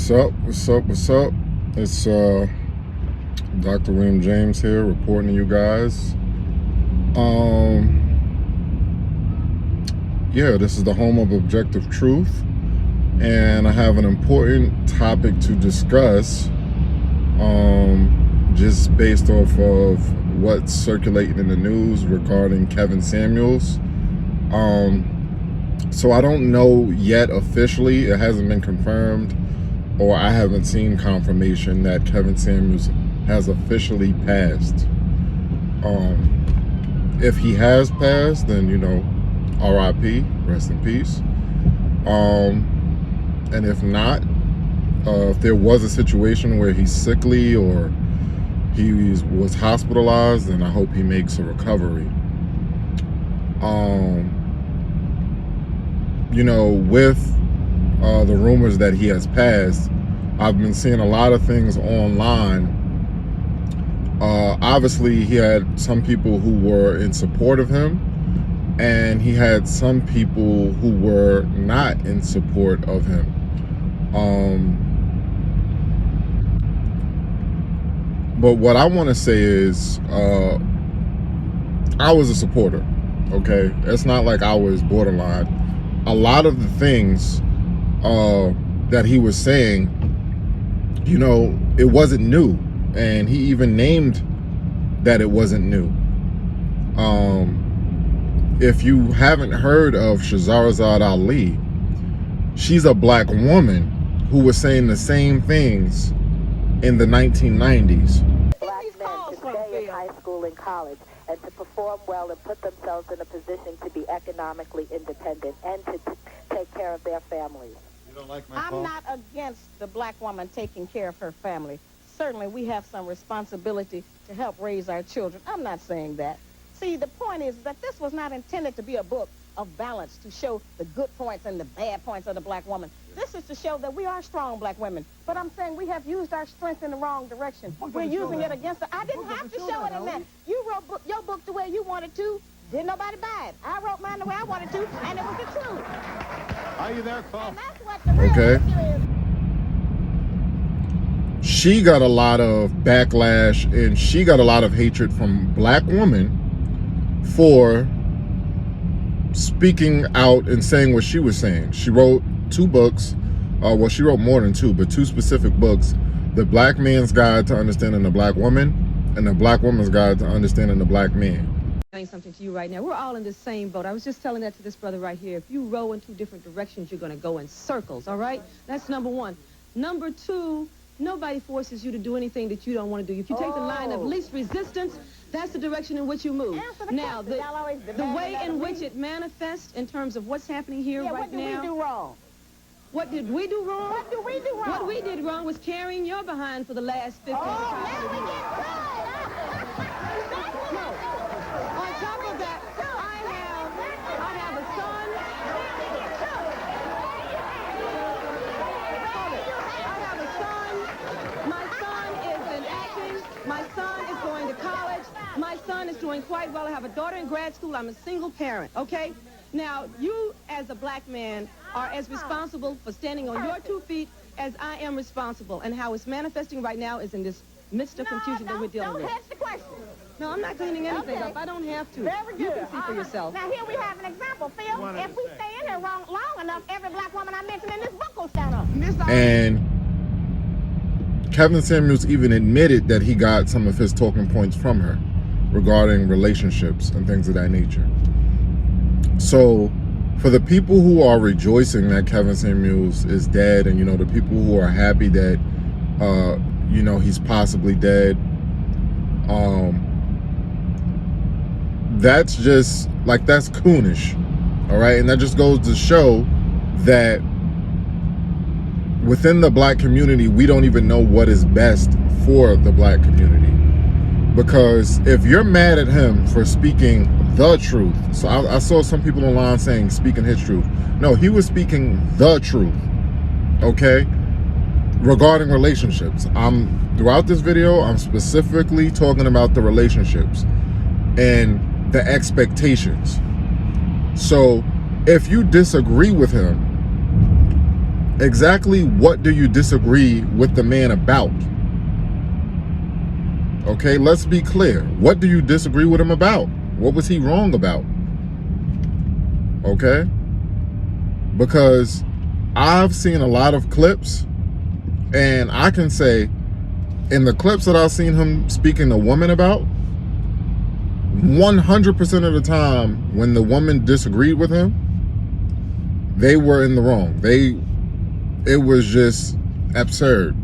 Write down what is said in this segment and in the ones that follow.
What's up? What's up? What's up? It's Dr. William James here, reporting to you guys. Yeah, this is the home of objective truth, and I have an important topic to discuss. Just based off of what's circulating in the news regarding Kevin Samuels. So I don't know yet officially, it hasn't been confirmed, or I haven't seen confirmation that Kevin Samuels has officially passed. If he has passed, then, you know, RIP, rest in peace. And if not, if there was a situation where he's sickly or he was hospitalized, then I hope he makes a recovery. You know, with the rumors that he has passed, I've been seeing a lot of things online. Obviously, he had some people who were in support of him, and he had some people who were not in support of him. But what I want to say is, I was a supporter, okay? It's not like I was borderline. A lot of the things that he was saying, you know, it wasn't new. And he even named that it wasn't new. If you haven't heard of Shahrazad Ali, she's a black woman who was saying the same things in the 1990s. Black men to stay in high school and college and to perform well and put themselves in a position to be economically independent and to take care of their families. You don't like my I'm call? not against the black woman taking care of her family. Certainly we have some responsibility to help raise our children. I'm not saying that. See, the point is that this was not intended to be a book of balance to show the good points and the bad points of the black woman. This is to show that we are strong black women. But I'm saying we have used our strength in the wrong direction. We're using it against her. I didn't have to show it in that. You wrote your book the way you wanted to. Didn't nobody buy it. I wrote mine the way I wanted to, and it was the truth. Are you there, Carl? And that's what the real issue is. She got a lot of backlash, and she got a lot of hatred from black women for speaking out and saying what she was saying. She wrote 2 books. Well, she wrote more than 2, but 2 specific books: The Black Man's Guide to Understanding the Black Woman and The Black Woman's Guide to Understanding the Black Man. Saying something to you right now. We're all in the same boat. I was just telling that to this brother right here. If you row in 2 different directions, you're going to go in circles, all right? That's number 1. Number 2, nobody forces you to do anything that you don't want to do. If you take the line of least resistance, that's the direction in which you move. Now, the way in which it manifests in terms of what's happening here right now. What did we do wrong? What did we do wrong? What do we do wrong? What we did wrong was carrying your behind for the last 15 now we years. get good. On top of that, I have a son. I have a son. My son is in acting. My son is going to college. My son is doing quite well. I have a daughter in grad school. I'm a single parent, okay? Now, you as a black man are as responsible for standing on your 2 feet as I am responsible. And how it's manifesting right now is in this midst of confusion that we're dealing with. Don't hedge the question. No, I'm not cleaning anything up. I don't have to. Very good. You can see for yourself. Now, here we have an example, Phil. If we stay in here long enough, every black woman I mentioned in this book will stand up. And Kevin Samuels even admitted that he got some of his talking points from her regarding relationships and things of that nature. So for the people who are rejoicing that Kevin Samuels is dead, and, you know, the people who are happy that, you know, he's possibly dead, that's just, like, that's coonish, all right? And that just goes to show that within the black community, we don't even know what is best for the black community. Because if you're mad at him for speaking the truth, so I saw some people online saying speaking his truth. No, he was speaking the truth, okay? Regarding relationships. Throughout this video, I'm specifically talking about the relationships and the expectations. So if you disagree with him, exactly what do you disagree with the man about? Okay, let's be clear. What do you disagree with him about? What was he wrong about? Okay? Because I've seen a lot of clips, and I can say in the clips that I've seen him speaking to women about, 100% of the time when the woman disagreed with him, they were in the wrong. It was just absurd.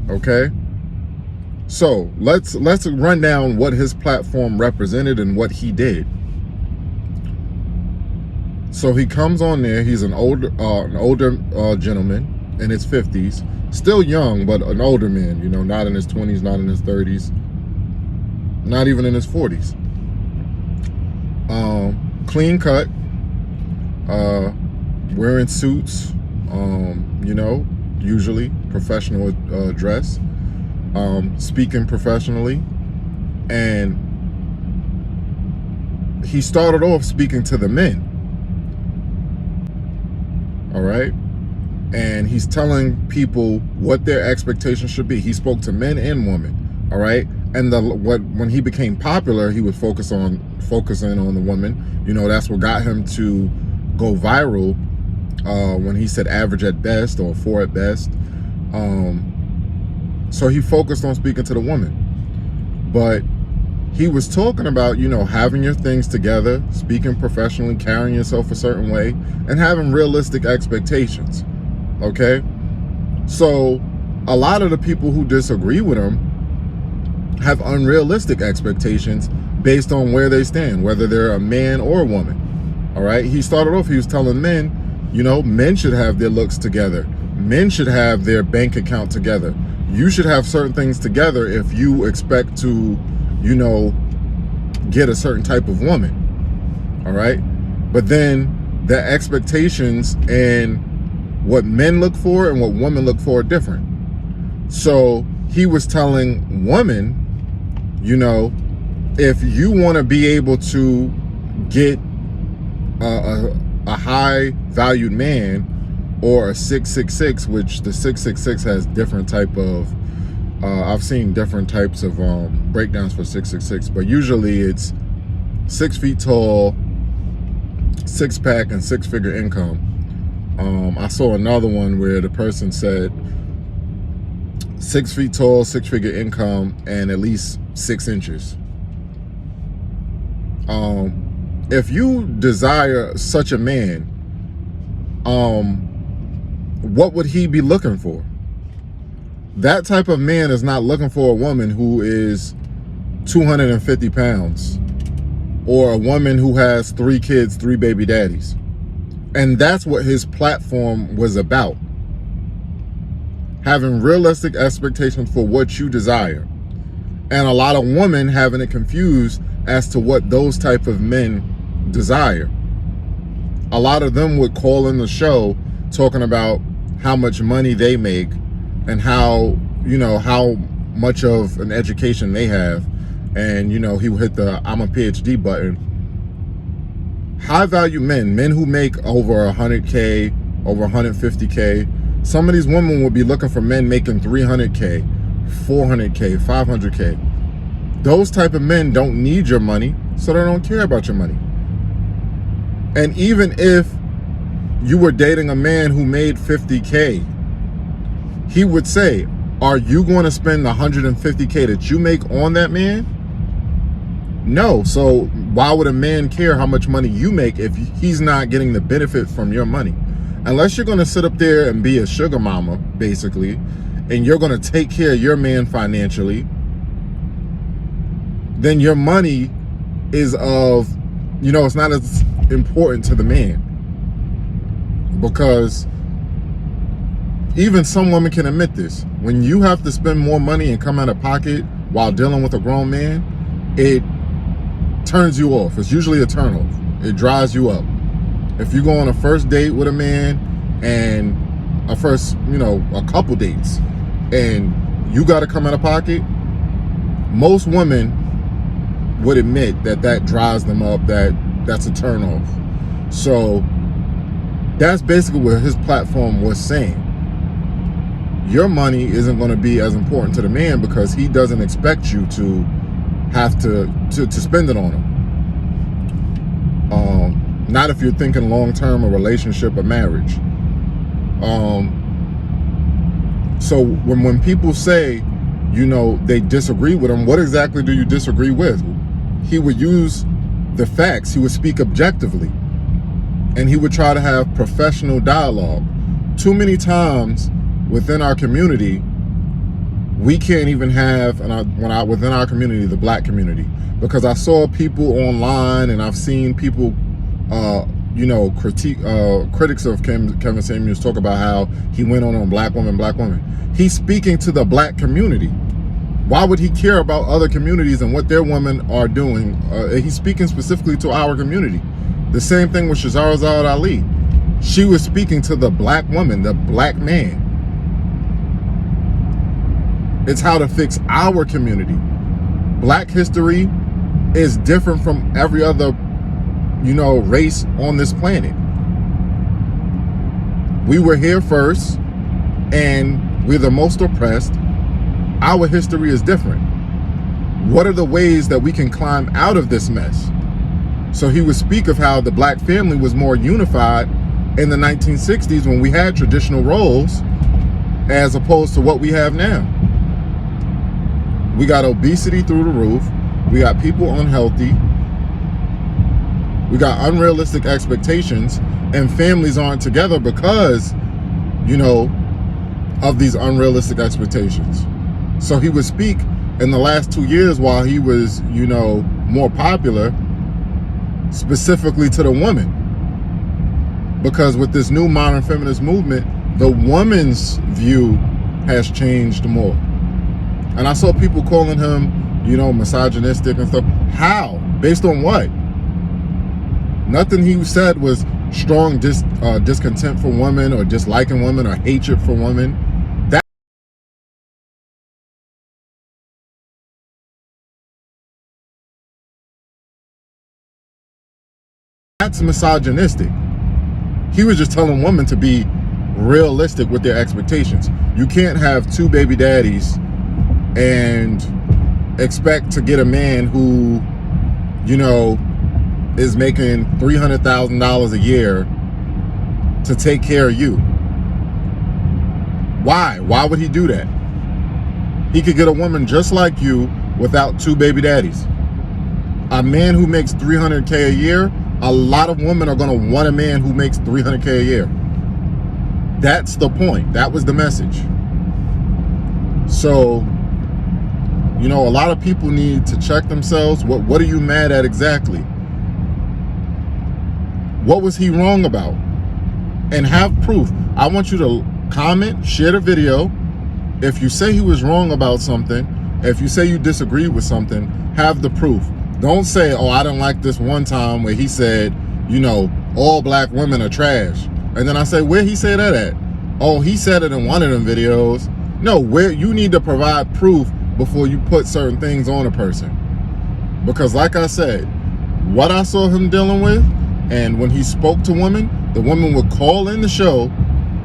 Okay? So let's run down what his platform represented and what he did. So he comes on there. He's an older gentleman in his 50s, still young, but an older man. You know, not in his 20s, not in his 30s, not even in his 40s. Clean cut, wearing suits. You know, usually professional dress. Speaking professionally, and he started off speaking to the men, all right, and he's telling people what their expectations should be. He spoke to men and women, all right, and when he became popular, he was focusing on the woman. You know, that's what got him to go viral, when he said average at best or 4 at best. So he focused on speaking to the woman. But he was talking about, you know, having your things together, speaking professionally, carrying yourself a certain way, and having realistic expectations. Okay? So a lot of the people who disagree with him have unrealistic expectations based on where they stand, whether they're a man or a woman. All right? He started off, he was telling men, you know, men should have their looks together. Men should have their bank account together. You should have certain things together if you expect to, you know, get a certain type of woman. All right? But then the expectations and what men look for and what women look for are different. So he was telling women, you know, if you want to be able to get a high valued man, or a 666, which the 666 has different type of, I've seen different types of breakdowns for 666, but usually it's 6 feet tall, 6-pack, and 6-figure income. I saw another one where the person said 6 feet tall, 6-figure income, and at least 6 inches. If you desire such a man, what would he be looking for? That type of man is not looking for a woman who is 250 pounds or a woman who has 3 kids, 3 baby daddies. And that's what his platform was about. Having realistic expectations for what you desire. And a lot of women having it confused as to what those type of men desire. A lot of them would call in the show talking about how much money they make and how, you know, how much of an education they have. And, you know, he would hit the I'm a PhD button. High value men who make over 100K, over 150K. Some of these women would be looking for men making 300K, 400K, 500K. Those type of men don't need your money, so they don't care about your money. And even if you were dating a man who made 50K, he would say, are you going to spend the 150K that you make on that man? No. So why would a man care how much money you make if he's not getting the benefit from your money? Unless you're going to sit up there and be a sugar mama, basically, and you're going to take care of your man financially, then your money is of, you know, it's not as important to the man. Because even some women can admit this. When you have to spend more money and come out of pocket while dealing with a grown man, it turns you off. It's usually a turnoff. It dries you up. If you go on a first date with a man and a first, you know, a couple dates, and you got to come out of pocket, most women would admit that that dries them up, that's a turnoff. So That's basically what his platform was saying. Your money isn't going to be as important to the man because he doesn't expect you to have to spend it on him. Not if you're thinking long-term, a relationship, or marriage. So when people say, you know, they disagree with him, what exactly do you disagree with? He would use the facts. He would speak objectively. And he would try to have professional dialogue. Too many times within our community, we can't even have, within our community, the black community, because I saw people online and I've seen people, you know, critics of Kevin Samuels talk about how he went on black women. He's speaking to the black community. Why would he care about other communities and what their women are doing? He's speaking specifically to our community. The same thing with Shahrazad Ali. She was speaking to the black woman, the black man. It's how to fix our community. Black history is different from every other, you know, race on this planet. We were here first, and we're the most oppressed. Our history is different. What are the ways that we can climb out of this mess? So he would speak of how the black family was more unified in the 1960s when we had traditional roles as opposed to what we have now. We got obesity through the roof. We got people unhealthy. We got unrealistic expectations, and families aren't together because, you know, of these unrealistic expectations. So he would speak in the last 2 years while he was, you know, more popular, specifically to the woman. Because with this new modern feminist movement, the woman's view has changed more. And I saw people calling him, you know, misogynistic and stuff. How? Based on what? Nothing he said was strong discontent for women or disliking women or hatred for women. That's misogynistic. He was just telling women to be realistic with their expectations. You can't have 2 baby daddies and expect to get a man who, you know, is making $300,000 a year to take care of you. Why? Why would he do that? He could get a woman just like you without 2 baby daddies. A man who makes $300K a year, a lot of women are going to want a man who makes $300K a year. That's the point. That was the message. So, you know, a lot of people need to check themselves. What are you mad at exactly? What was he wrong about? And have proof. I want you to comment, share the video. If you say he was wrong about something, if you say you disagree with something, have the proof. Don't say, oh, I didn't like this one time where he said, you know, all black women are trash. And then I say, where he say that at? Oh, he said it in one of them videos. No, where you need to provide proof before you put certain things on a person. Because like I said, what I saw him dealing with, and when he spoke to women, the woman would call in the show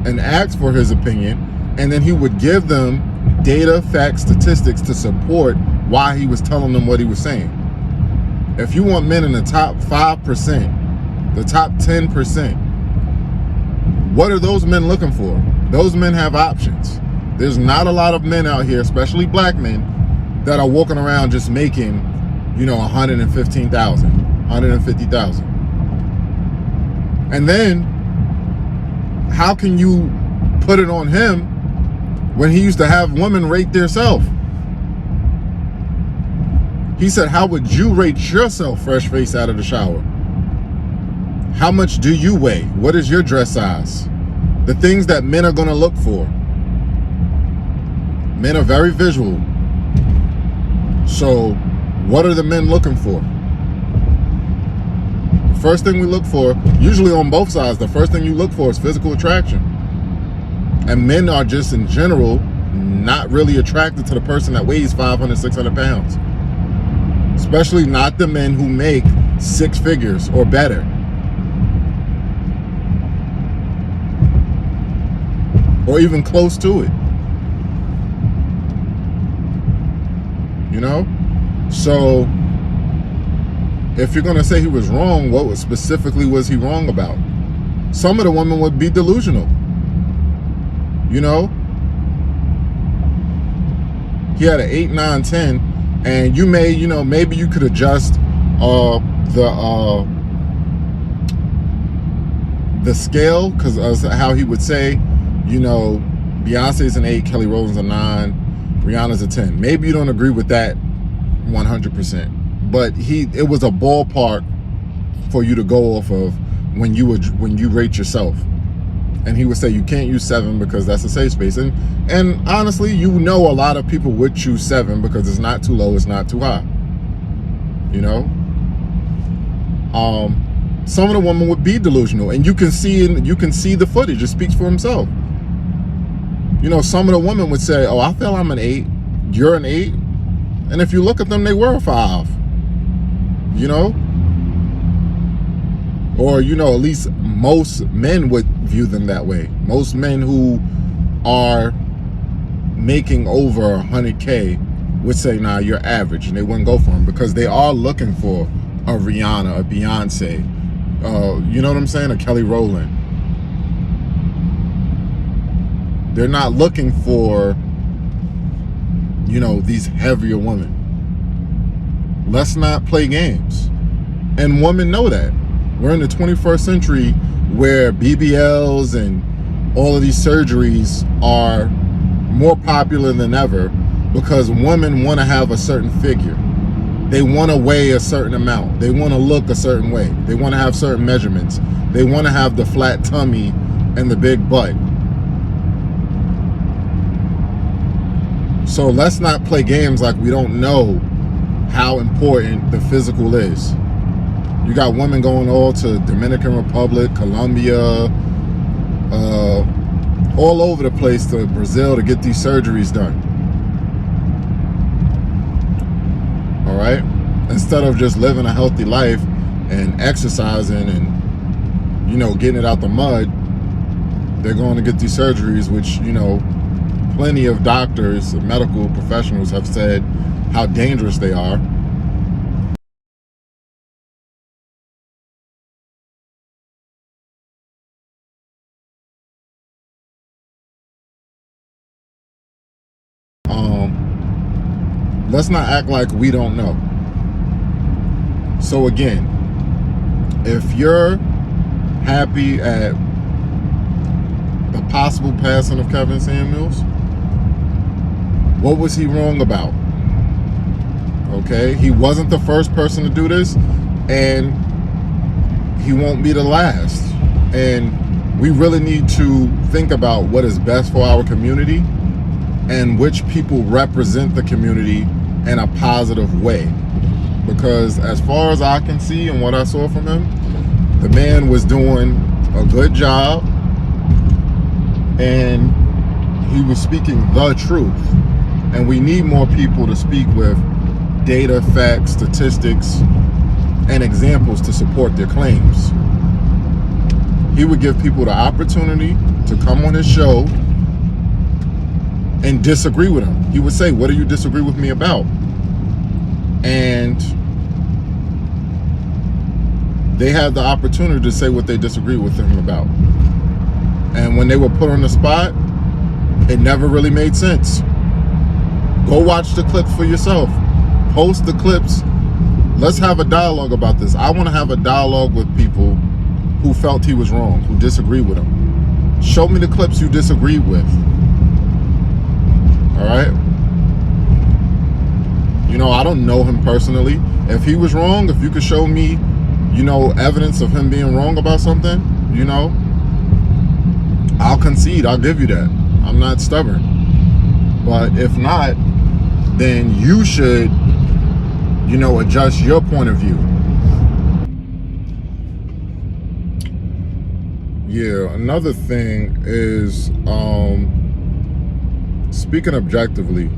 and ask for his opinion, and then he would give them data, facts, statistics to support why he was telling them what he was saying. If you want men in the top 5%, the top 10%, what are those men looking for? Those men have options. There's not a lot of men out here, especially black men, that are walking around just making, you know, 115,000, 150,000. And then, how can you put it on him when he used to have women rate theirself? He said, how would you rate yourself fresh face out of the shower? How much do you weigh? What is your dress size? The things that men are going to look for. Men are very visual. So what are the men looking for? The first thing we look for, usually on both sides, the first thing you look for is physical attraction. And men are just in general not really attracted to the person that weighs 500, 600 pounds. Especially not the men who make 6 figures or better. or even close to it. You know? So if you're going to say he was wrong, what specifically was he wrong about? Some of the women would be delusional. You know? He had an 8, 9, 10, and you may, you know, maybe you could adjust the scale, because how he would say, you know, Beyonce's an 8, Kelly Rowland's a 9, Rihanna's a 10. Maybe you don't agree with that 100%, but it was a ballpark for you to go off of when you rate yourself. And he would say you can't use 7 because that's a safe space. And honestly, you know, a lot of people would choose 7 because it's not too low, it's not too high. You know? Some of the women would be delusional, and you can see the footage. It speaks for himself. You know, some of the women would say, "Oh, I feel I'm an 8. You're an 8." And if you look at them, they were a 5. You know? Or, you know, at least most men would view them that way. Most men who are making over 100K would say, nah, you're average, and they wouldn't go for them because they are looking for a Rihanna, a Beyonce, you know what I'm saying, a Kelly Rowland. They're not looking for, you know, these heavier women. Let's not play games. And women know that. We're in the 21st century where BBLs and all of these surgeries are more popular than ever because women want to have a certain figure. They want to weigh a certain amount. They want to look a certain way. They want to have certain measurements. They want to have the flat tummy and the big butt. So let's not play games like we don't know how important the physical is. You got women going all to Dominican Republic, Colombia, all over the place, to Brazil, to get these surgeries done. All right? Instead of just living a healthy life and exercising and, you know, getting it out the mud, they're going to get these surgeries, which, you know, plenty of doctors, medical professionals have said how dangerous they are. Let's not act like we don't know. So again, if you're happy at the possible passing of Kevin Samuels, what was he wrong about? Okay, he wasn't the first person to do this, and he won't be the last. And we really need to think about what is best for our community and which people represent the community in a positive way. Because as far as I can see and what I saw from him, the man was doing a good job and he was speaking the truth. And we need more people to speak with data, facts, statistics, and examples to support their claims. He would give people the opportunity to come on his show and disagree with him. He would say, what do you disagree with me about? And they had the opportunity to say what they disagree with him about. And when they were put on the spot, it never really made sense. Go watch the clips for yourself. Post the clips. Let's have a dialogue about this. I want to have a dialogue with people who felt he was wrong, who disagree with him. Show me the clips you disagree with. All right? You know, I don't know him personally. If he was wrong, if you could show me, you know, evidence of him being wrong about something, you know, I'll concede. I'll give you that. I'm not stubborn. But if not, then you should, you know, adjust your point of view. Yeah, another thing is, speaking objectively,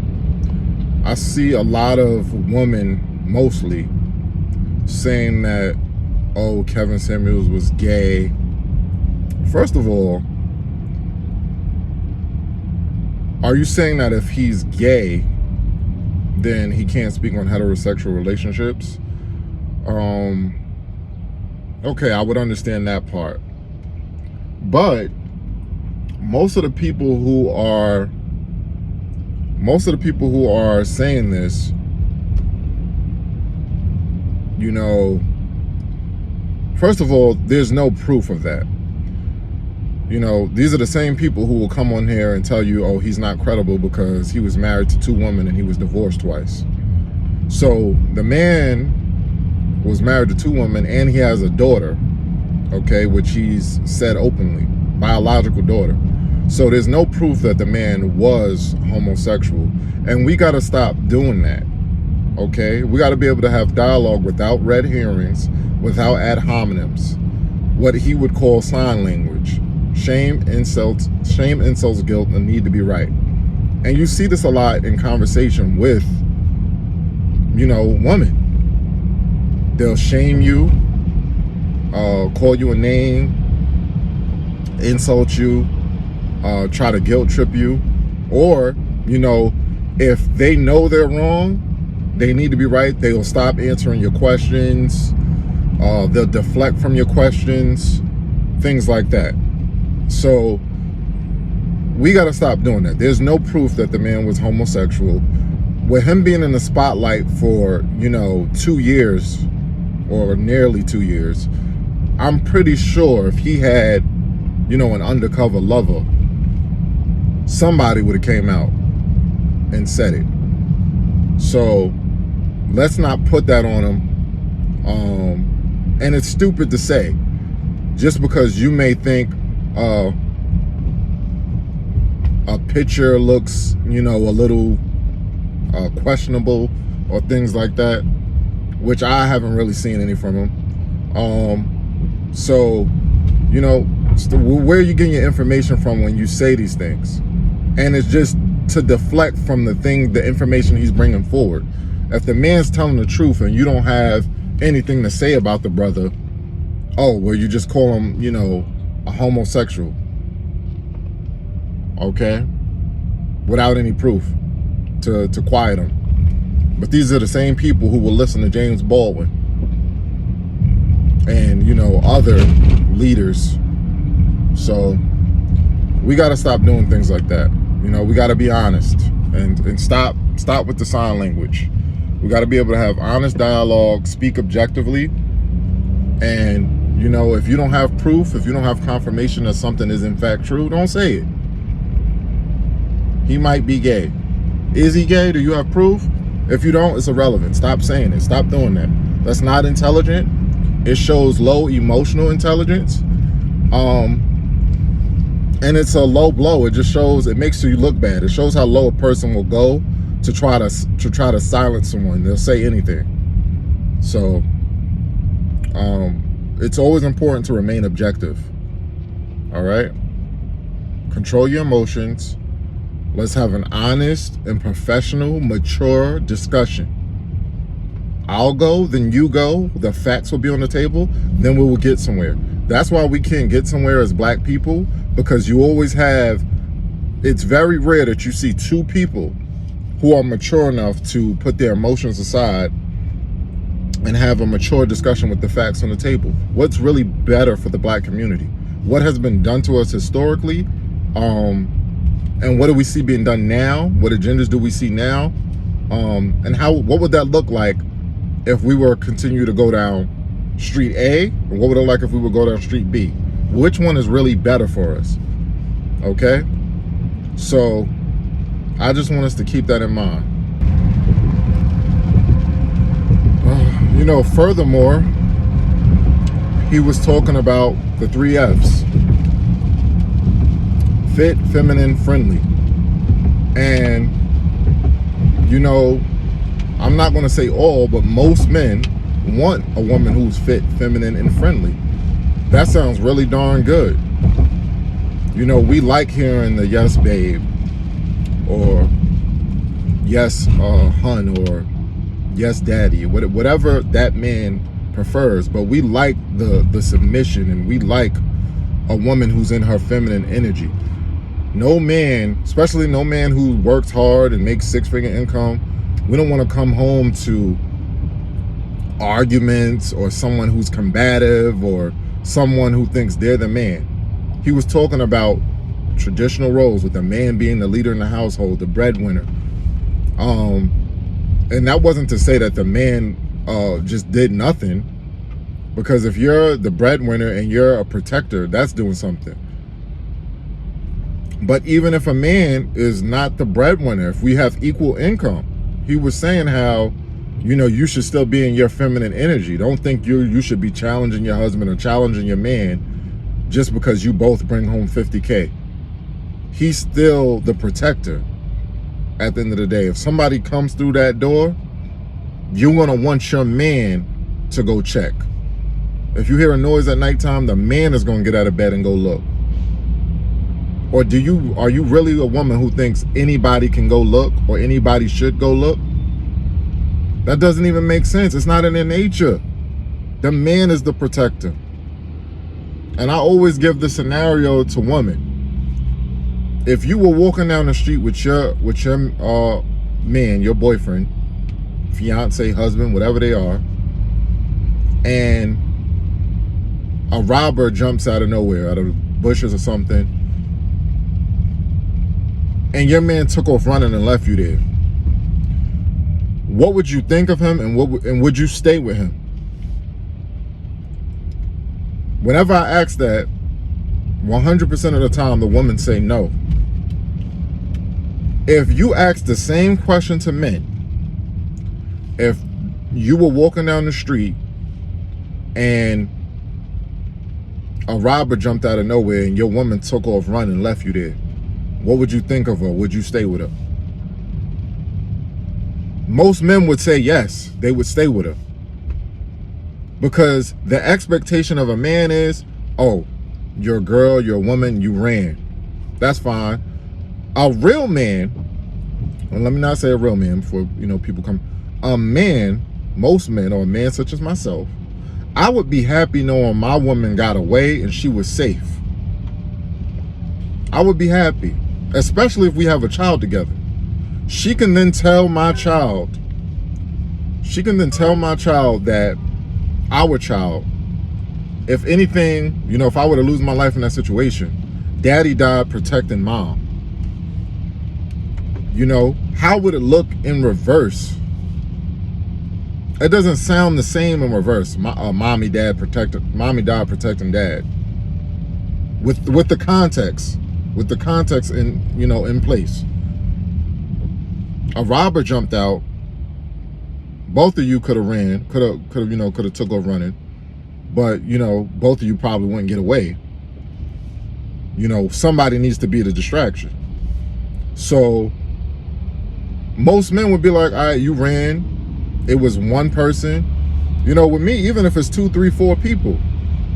I see a lot of women, mostly, saying that, oh, Kevin Samuels was gay. First of all, Are you saying that if he's gay, then he can't speak on heterosexual relationships? Okay, I would understand that part. But most of the people who are saying this, you know, first of all, there's no proof of that. You know, these are the same people who will come on here and tell you, oh, he's not credible because he was married to 2 women and he was divorced twice. So the man was married to 2 women and he has a daughter, okay, which he's said openly, biological daughter. So there's no proof that the man was homosexual. And we got to stop doing that, okay? We got to be able to have dialogue without red herrings, without ad hominems, what he would call sign language. Shame, insults, guilt, and need to be right. And you see this a lot in conversation with, you know, women. They'll shame you, call you a name, insult you, try to guilt trip you, or, you know, if they know they're wrong, they need to be right, they'll stop answering your questions, they'll deflect from your questions, things like that. So we got to stop doing that. There's no proof that the man was homosexual. With him being in the spotlight for, you know, 2 years or nearly 2 years, I'm pretty sure if he had, you know, an undercover lover, somebody would have came out and said it. So let's not put that on him. And it's stupid to say, just because you may think a picture looks, you know, a little questionable or things like that, which I haven't really seen any from him. So, you know, where are you getting your information from when you say these things? And it's just to deflect from the information he's bringing forward. If the man's telling the truth and you don't have anything to say about the brother, oh, well, you just call him, you know, a homosexual, okay, without any proof to quiet him. But these are the same people who will listen to James Baldwin and, you know, other leaders. So we got to stop doing things like that. You know, we got to be honest and stop with the sign language. We got to be able to have honest dialogue, speak objectively, and, you know, if you don't have proof, if you don't have confirmation that something is in fact true, don't say it. He might be gay. Is he gay? Do you have proof? If you don't, it's irrelevant. Stop saying it. Stop doing that. That's not intelligent. It shows low emotional intelligence. And it's a low blow. It just shows, it makes you look bad. It shows how low a person will go to try to silence someone. They'll say anything. So it's always important to remain objective. All right? Control your emotions. Let's have an honest and professional, mature discussion. I'll go, then you go. The facts will be on the table. Then we will get somewhere. That's why we can't get somewhere as black people, because you always have, it's very rare that you see 2 people who are mature enough to put their emotions aside and have a mature discussion with the facts on the table. What's really better for the black community? What has been done to us historically? And what do we see being done now? What agendas do we see now? And what would that look like if we were continue to go down street A? And what would it look like if we would go down street B? Which one is really better for us? Okay? So I just want us to keep that in mind. You know, furthermore, he was talking about the 3 F's. Fit, feminine, friendly. And, you know, I'm not going to say all, but most men want a woman who's fit, feminine, and friendly. That sounds really darn good. You know, we like hearing the yes, babe, or yes, hun, or yes, daddy, whatever that man prefers. But we like the submission, and we like a woman who's in her feminine energy. No man, especially no man who works hard and makes six-figure income, we don't want to come home to arguments or someone who's combative or someone who thinks they're the man. He was talking about traditional roles, with the man being the leader in the household, the breadwinner. And that wasn't to say that the man just did nothing, because if you're the breadwinner and you're a protector, that's doing something. But even if a man is not the breadwinner, if we have equal income, he was saying how, you know, you should still be in your feminine energy. Don't think you should be challenging your husband or challenging your man just because you both bring home 50K. He's still the protector at the end of the day. If somebody comes through that door, you're going to want your man to go check. If you hear a noise at nighttime, the man is going to get out of bed and go look. Or are you really a woman who thinks anybody can go look or anybody should go look? That doesn't even make sense. It's not in their nature. The man is the protector. And I always give the scenario to women. If you were walking down the street with your man, your boyfriend, fiance, husband, whatever they are, and a robber jumps out of nowhere, out of the bushes or something, and your man took off running and left you there, what would you think of him, and would you stay with him? Whenever I ask that, 100% of the time the women say no. If you ask the same question to men, if you were walking down the street and a robber jumped out of nowhere and your woman took off running and left you there, what would you think of her? Would you stay with her? Most men would say yes, they would stay with her. Because the expectation of a man is, oh, you're a girl, you're a woman, you ran. That's fine. A real man, well, let me not say a real man before, people come. A man, most men, or a man such as myself, I would be happy knowing my woman got away and she was safe. I would be happy, especially if we have a child together. She can then tell my child that our child, if anything, if I were to lose my life in that situation, daddy died protecting mom. How would it look in reverse? It doesn't sound the same in reverse. Mommy died protecting dad. With the context in place. A robber jumped out. Both of you could have ran, could have took off running, but both of you probably wouldn't get away. Somebody needs to be the distraction. So most men would be like, all right, you ran. It was one person. With me, even if it's 2, 3, 4 people,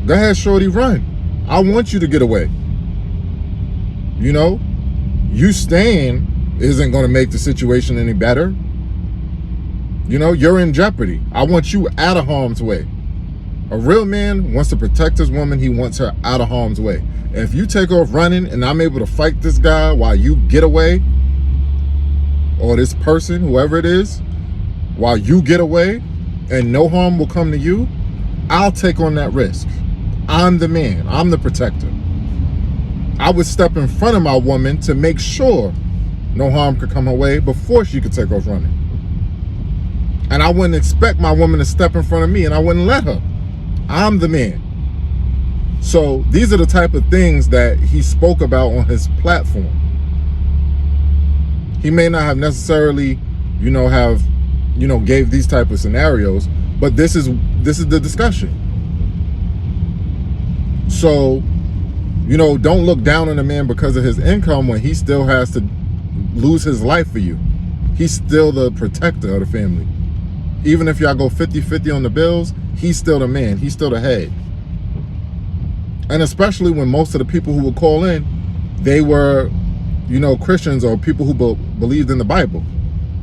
go ahead, shorty, run. I want you to get away. You staying isn't going to make the situation any better. You're in jeopardy. I want you out of harm's way. A real man wants to protect his woman. He wants her out of harm's way. If you take off running and I'm able to fight this guy while you get away, or this person, whoever it is, while you get away and no harm will come to you, I'll take on that risk. I'm the man. I'm the protector. I would step in front of my woman to make sure no harm could come her way before she could take off running. And I wouldn't expect my woman to step in front of me, and I wouldn't let her. I'm the man. So these are the type of things that he spoke about on his platform. He may not have necessarily, gave these type of scenarios, but this is the discussion. So, don't look down on a man because of his income when he still has to lose his life for you. He's still the protector of the family. Even if y'all go 50-50 on the bills, he's still the man. He's still the head. And especially when most of the people who would call in, they were, Christians or people who believed in the Bible.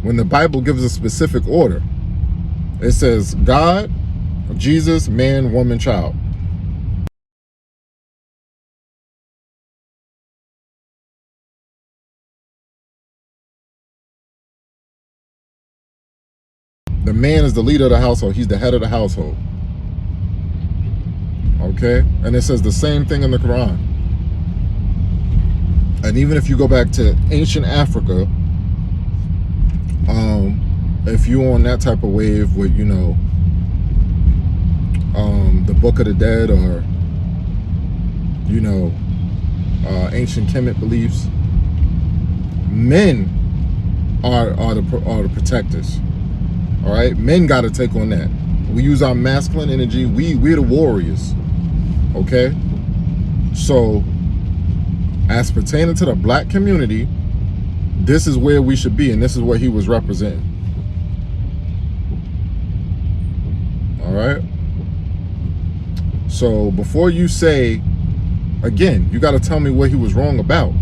When the Bible gives a specific order, it says God, Jesus, man, woman, child. man is the leader of the household. He's the head of the household. Okay? And it says the same thing in the Quran. And even if you go back to ancient Africa, if you're on that type of wave with, you know, the Book of the Dead, or, you know, ancient Kemet beliefs, men are the protectors. All right, men got to take on that. We use our masculine energy. We're the warriors. Okay, so as pertaining to the black community, this is where we should be, and this is what he was representing. All right. So before you say, again, you got to tell me what he was wrong about.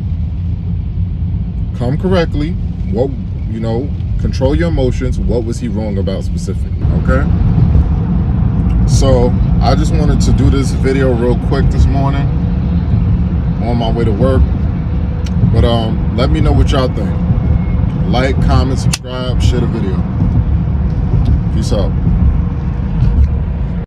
Come correctly. What, you know, control your emotions. What was he wrong about specifically? Okay. So I just wanted to do this video real quick this morning on my way to work. But let me know what y'all think. Like, comment, subscribe, share the video. Peace out.